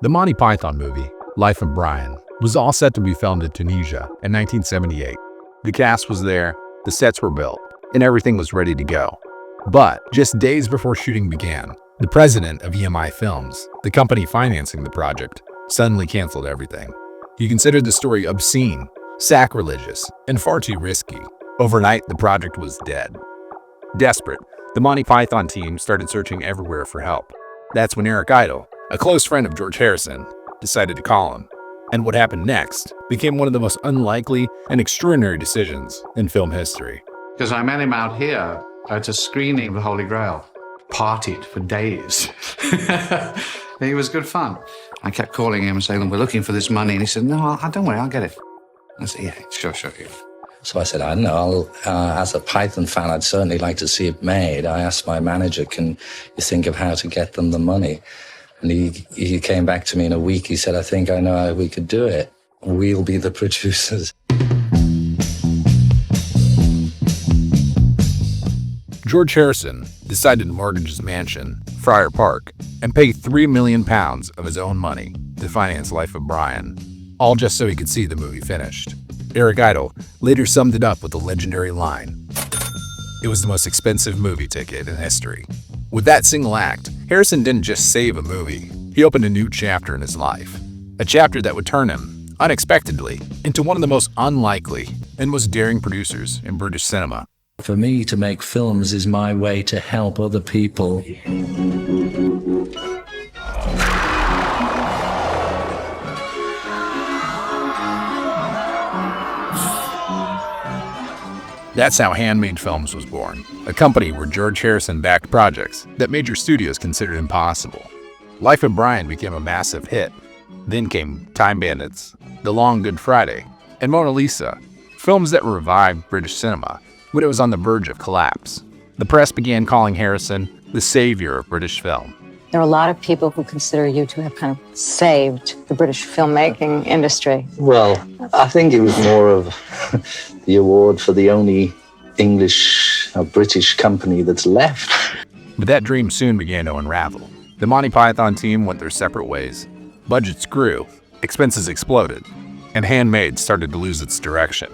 The Monty Python movie, Life of Brian, was all set to be filmed in Tunisia in 1978. The cast was there, the sets were built, and everything was ready to go. But just days before shooting began, the president of HandMade Films, the company financing the project, suddenly canceled everything. He considered the story obscene, sacrilegious, and far too risky. Overnight, the project was dead. Desperate, the Monty Python team started searching everywhere for help. That's when Eric Idle, a close friend of George Harrison, decided to call him. And what happened next became one of the most unlikely and extraordinary decisions in film history. Because I met him out here at a screening of The Holy Grail. Partied for days. It was good fun. I kept calling him and saying, we're looking for this money. And he said, no, don't worry, I'll get it. I said, yeah, sure. Yeah. So I said, I don't know, as a Python fan, I'd certainly like to see it made. I asked my manager, can you think of how to get them the money? And he came back to me in a week. He said, I think I know how we could do it. We'll be the producers. George Harrison decided to mortgage his mansion, Friar Park, and pay £3 million of his own money to finance Life of Brian, all just so he could see the movie finished. Eric Idle later summed it up with the legendary line, "It was the most expensive movie ticket in history." With that single act, Harrison didn't just save a movie, he opened a new chapter in his life. A chapter that would turn him, unexpectedly, into one of the most unlikely and most daring producers in British cinema. For me, to make films is my way to help other people. That's how HandMade Films was born, a company where George Harrison backed projects that major studios considered impossible. Life of Brian became a massive hit. Then came Time Bandits, The Long Good Friday, and Mona Lisa, films that revived British cinema when it was on the verge of collapse. The press began calling Harrison the savior of British film. There are a lot of people who consider you to have kind of saved the British filmmaking industry. Well, I think it was more of the award for the only English or British company that's left. But that dream soon began to unravel. The Monty Python team went their separate ways. Budgets grew, expenses exploded, and HandMade started to lose its direction.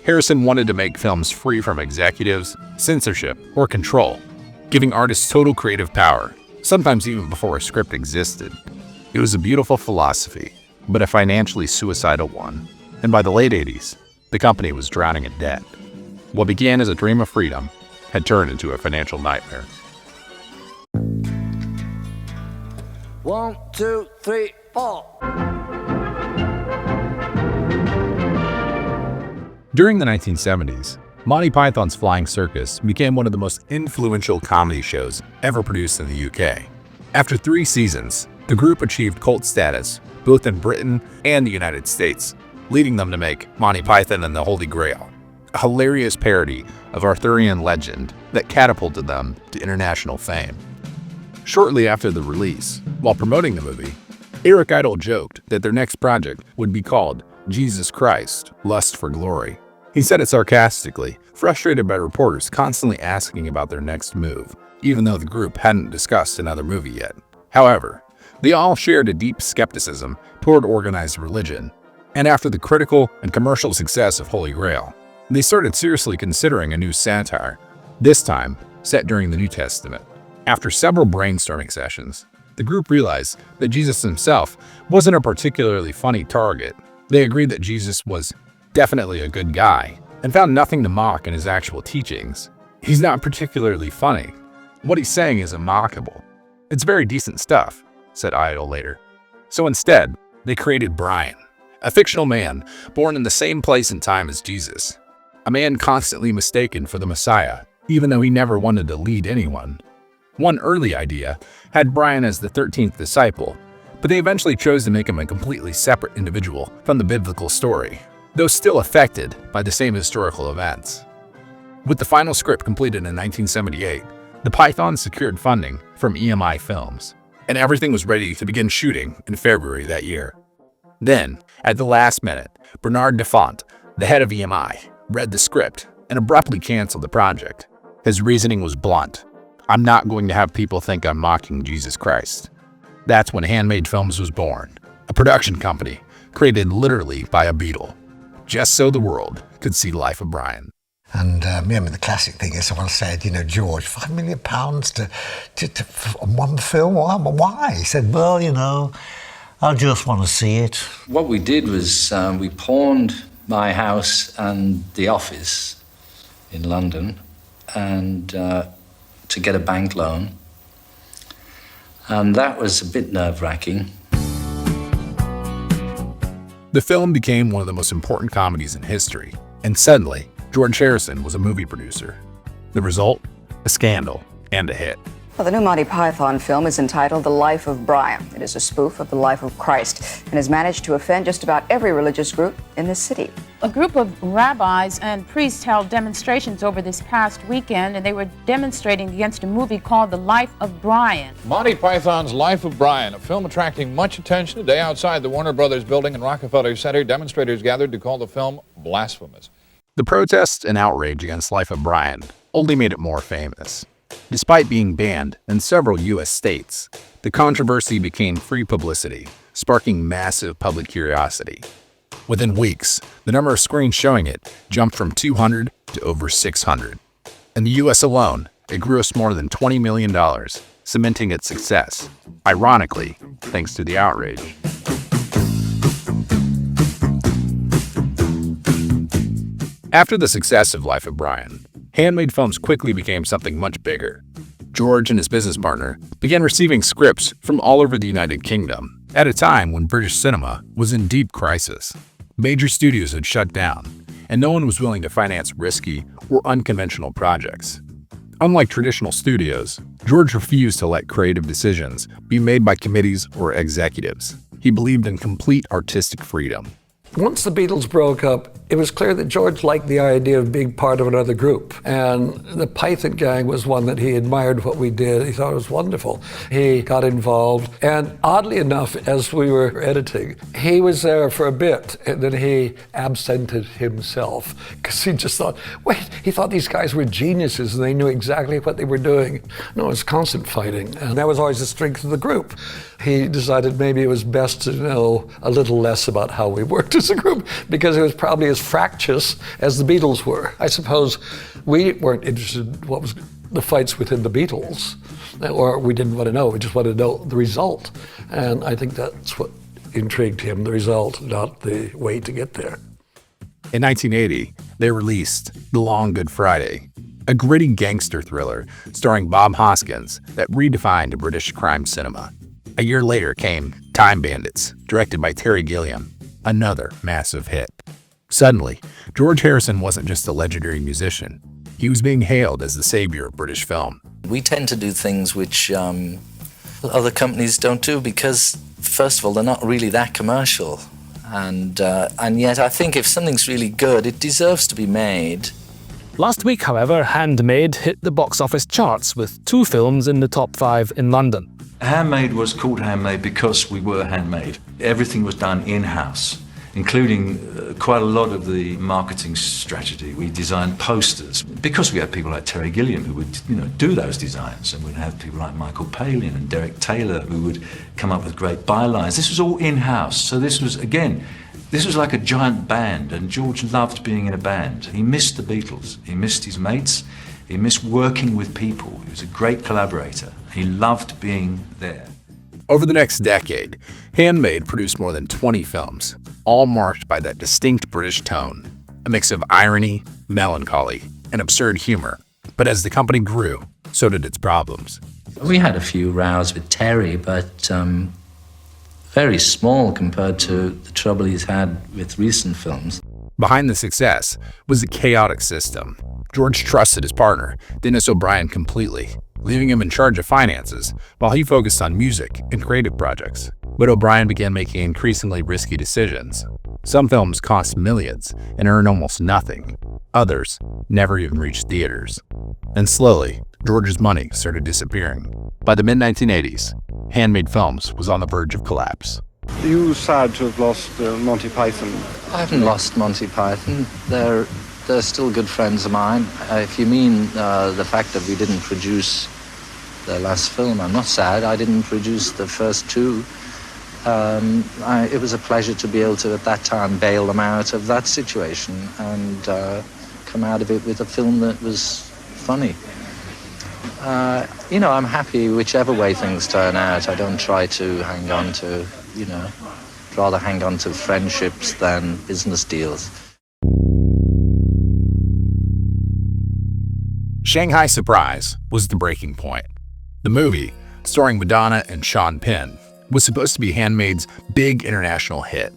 Harrison wanted to make films free from executives, censorship, or control, giving artists total creative power, sometimes even before a script existed. It was a beautiful philosophy, but a financially suicidal one. And by the late 80s, the company was drowning in debt. What began as a dream of freedom had turned into a financial nightmare. 1, 2, 3, 4. During the 1970s, Monty Python's Flying Circus became one of the most influential comedy shows ever produced in the UK. After 3 seasons, the group achieved cult status both in Britain and the United States, leading them to make Monty Python and the Holy Grail, a hilarious parody of Arthurian legend that catapulted them to international fame. Shortly after the release, while promoting the movie, Eric Idle joked that their next project would be called Jesus Christ, Lust for Glory. He said it sarcastically, frustrated by reporters constantly asking about their next move, even though the group hadn't discussed another movie yet. However, they all shared a deep skepticism toward organized religion, and after the critical and commercial success of Holy Grail, they started seriously considering a new satire, this time set during the New Testament. After several brainstorming sessions, the group realized that Jesus himself wasn't a particularly funny target. They agreed that Jesus was definitely a good guy, and found nothing to mock in his actual teachings. He's not particularly funny. What he's saying is unmockable. It's very decent stuff, said Idle later. So instead, they created Brian, a fictional man born in the same place and time as Jesus, a man constantly mistaken for the Messiah, even though he never wanted to lead anyone. One early idea had Brian as the 13th disciple, but they eventually chose to make him a completely separate individual from the biblical story, though still affected by the same historical events. With the final script completed in 1978, the Pythons secured funding from HandMade Films, and everything was ready to begin shooting in February that year. Then, at the last minute, Bernard Defont, the head of HandMade, read the script and abruptly canceled the project. His reasoning was blunt. "I'm not going to have people think I'm mocking Jesus Christ." That's when HandMade Films was born, a production company created literally by a Beatle, just so the world could see the life of Brian. And the classic thing is someone said, George, £5 million on one film? Why? He said, well, I just want to see it. What we did was we pawned my house and the office in London and to get a bank loan. And that was a bit nerve-wracking. The film became one of the most important comedies in history, and suddenly, George Harrison was a movie producer. The result? A scandal and a hit. Well, the new Monty Python film is entitled The Life of Brian. It is a spoof of the life of Christ and has managed to offend just about every religious group in this city. A group of rabbis and priests held demonstrations over this past weekend, and they were demonstrating against a movie called The Life of Brian. Monty Python's Life of Brian, a film attracting much attention. Today outside the Warner Brothers building in Rockefeller Center, demonstrators gathered to call the film blasphemous. The protests and outrage against Life of Brian only made it more famous. Despite being banned in several U.S. states, the controversy became free publicity, sparking massive public curiosity. Within weeks, the number of screens showing it jumped from 200 to over 600. In the U.S. alone, it grossed more than $20 million, cementing its success, ironically, thanks to the outrage. After the success of Life of Brian, HandMade Films quickly became something much bigger. George and his business partner began receiving scripts from all over the United Kingdom at a time when British cinema was in deep crisis. Major studios had shut down, and no one was willing to finance risky or unconventional projects. Unlike traditional studios, George refused to let creative decisions be made by committees or executives. He believed in complete artistic freedom. Once the Beatles broke up, it was clear that George liked the idea of being part of another group. And the Python gang was one that he admired what we did. He thought it was wonderful. He got involved. And oddly enough, as we were editing, he was there for a bit, and then he absented himself because he just thought, he thought these guys were geniuses and they knew exactly what they were doing. No, it was constant fighting. And that was always the strength of the group. He decided maybe it was best to know a little less about how we worked as a group because it was probably as fractious as the Beatles were. I suppose we weren't interested in what was the fights within the Beatles, or we didn't want to know. We just wanted to know the result. And I think that's what intrigued him, the result, not the way to get there. In 1980, they released The Long Good Friday, a gritty gangster thriller starring Bob Hoskins that redefined British crime cinema. A year later came Time Bandits, directed by Terry Gilliam, another massive hit. Suddenly, George Harrison wasn't just a legendary musician. He was being hailed as the savior of British film. We tend to do things which other companies don't do because, first of all, they're not really that commercial. And yet I think if something's really good, it deserves to be made. Last week, however, HandMade hit the box office charts with 2 films in the top 5 in London. HandMade was called HandMade because we were handmade. Everything was done in-house, including quite a lot of the marketing strategy. We designed posters because we had people like Terry Gilliam who would, do those designs, and we'd have people like Michael Palin and Derek Taylor who would come up with great bylines. This was all in-house, so this was like a giant band, and George loved being in a band. He missed the Beatles, he missed his mates, he missed working with people. He was a great collaborator. He loved being there. Over the next decade, HandMade produced more than 20 films, all marked by that distinct British tone, a mix of irony, melancholy, and absurd humor. But as the company grew, so did its problems. We had a few rows with Terry, but very small compared to the trouble he's had with recent films. Behind the success was a chaotic system. George trusted his partner, Dennis O'Brien, completely, leaving him in charge of finances while he focused on music and creative projects. But O'Brien began making increasingly risky decisions. Some films cost millions and earned almost nothing. Others never even reached theaters. And slowly, George's money started disappearing. By the mid-1980s, HandMade Films was on the verge of collapse. Are you sad to have lost Monty Python? I haven't lost Monty Python. They're still good friends of mine. If you mean the fact that we didn't produce their last film. I'm not sad. I didn't produce the first two. It was a pleasure to be able to, at that time, bail them out of that situation and come out of it with a film that was funny. You know, I'm happy whichever way things turn out. I don't try to hang on to, you know, rather hang on to friendships than business deals. Shanghai Surprise was the breaking point. The movie, starring Madonna and Sean Penn, was supposed to be HandMade's big international hit.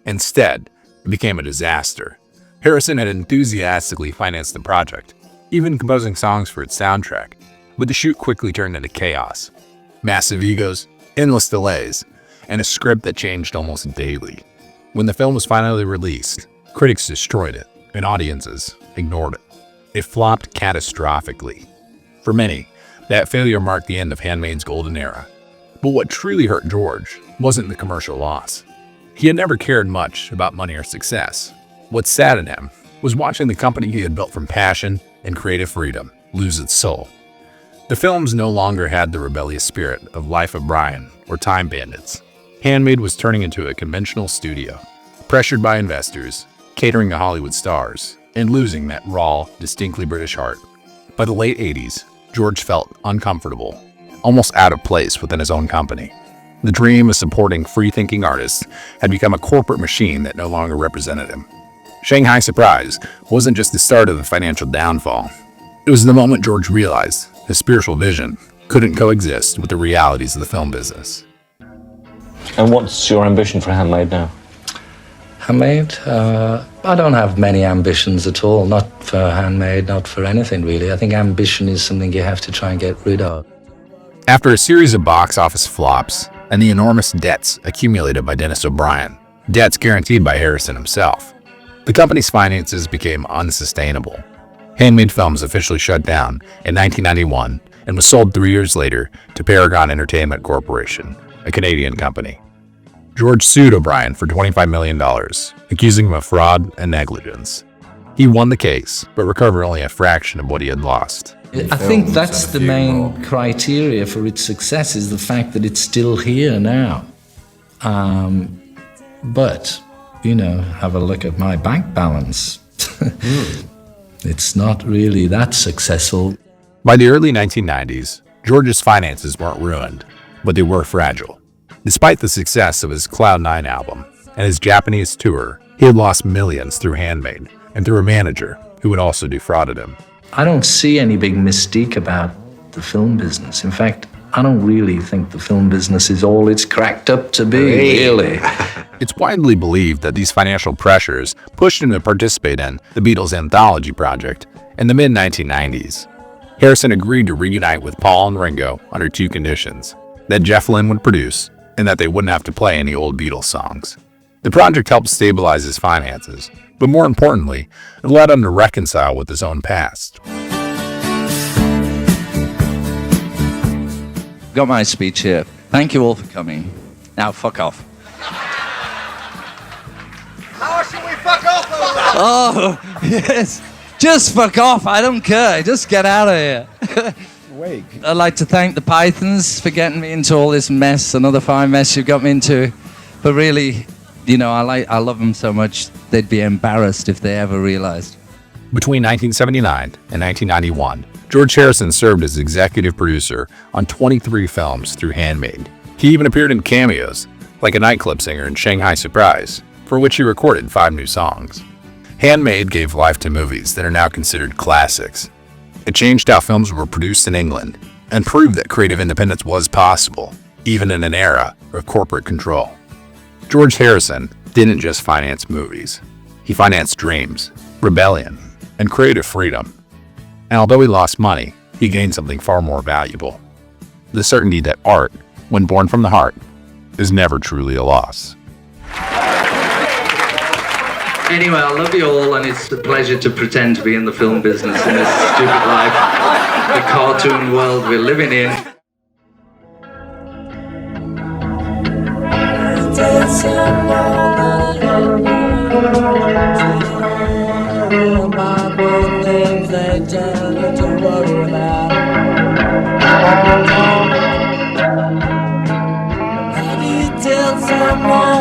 Instead, it became a disaster. Harrison had enthusiastically financed the project, even composing songs for its soundtrack, but the shoot quickly turned into chaos. Massive egos, endless delays, and a script that changed almost daily. When the film was finally released, critics destroyed it, and audiences ignored it. It flopped catastrophically. For many, that failure marked the end of HandMade's golden era. But what truly hurt George wasn't the commercial loss. He had never cared much about money or success. What saddened him was watching the company he had built from passion and creative freedom lose its soul. The films no longer had the rebellious spirit of Life of Brian or Time Bandits. HandMade was turning into a conventional studio, pressured by investors, catering to Hollywood stars, and losing that raw, distinctly British heart. By the late 80s, George felt uncomfortable, almost out of place within his own company. The dream of supporting free-thinking artists had become a corporate machine that no longer represented him. Shanghai Surprise wasn't just the start of the financial downfall. It was the moment George realized his spiritual vision couldn't coexist with the realities of the film business. And what's your ambition for HandMade now? HandMade? I don't have many ambitions at all, not for HandMade, not for anything really. I think ambition is something you have to try and get rid of. After a series of box office flops and the enormous debts accumulated by Dennis O'Brien, debts guaranteed by Harrison himself, the company's finances became unsustainable. HandMade Films officially shut down in 1991 and was sold 3 years later to Paragon Entertainment Corporation, a Canadian company. George sued O'Brien for $25 million, accusing him of fraud and negligence. He won the case, but recovered only a fraction of what he had lost. I think that's the main criteria for its success, is the fact that it's still here now. But, you know, have a look at my bank balance. It's not really that successful. By the early 1990s, George's finances weren't ruined, but they were fragile. Despite the success of his Cloud 9 album and his Japanese tour, he had lost millions through HandMade and through a manager who had also defrauded him. I don't see any big mystique about the film business. In fact, I don't really think the film business is all it's cracked up to be, really. It's widely believed that these financial pressures pushed him to participate in the Beatles' anthology project in the mid-1990s. Harrison agreed to reunite with Paul and Ringo under two conditions: that Jeff Lynne would produce, and that they wouldn't have to play any old Beatles songs. The project helped stabilize his finances, but more importantly, it led him to reconcile with his own past. Got my speech here. Thank you all for coming. Now, fuck off. How should we fuck off over that? Oh, yes. Just fuck off. I don't care. Just get out of here. Wait. I'd like to thank the Pythons for getting me into all this mess, another fine mess you got me into. But really, you know, I love them so much, they'd be embarrassed if they ever realized. Between 1979 and 1991, George Harrison served as executive producer on 23 films through HandMade. He even appeared in cameos, like a nightclub singer in Shanghai Surprise, for which he recorded 5 new songs. HandMade gave life to movies that are now considered classics. It changed how films were produced in England and proved that creative independence was possible, even in an era of corporate control. George Harrison didn't just finance movies. He financed dreams, rebellion, and creative freedom. And although he lost money, he gained something far more valuable: the certainty that art, when born from the heart, is never truly a loss. Anyway, I love you all, and it's a pleasure to pretend to be in the film business in this stupid life, the cartoon world we're living in. Things they tell you to worry about. someone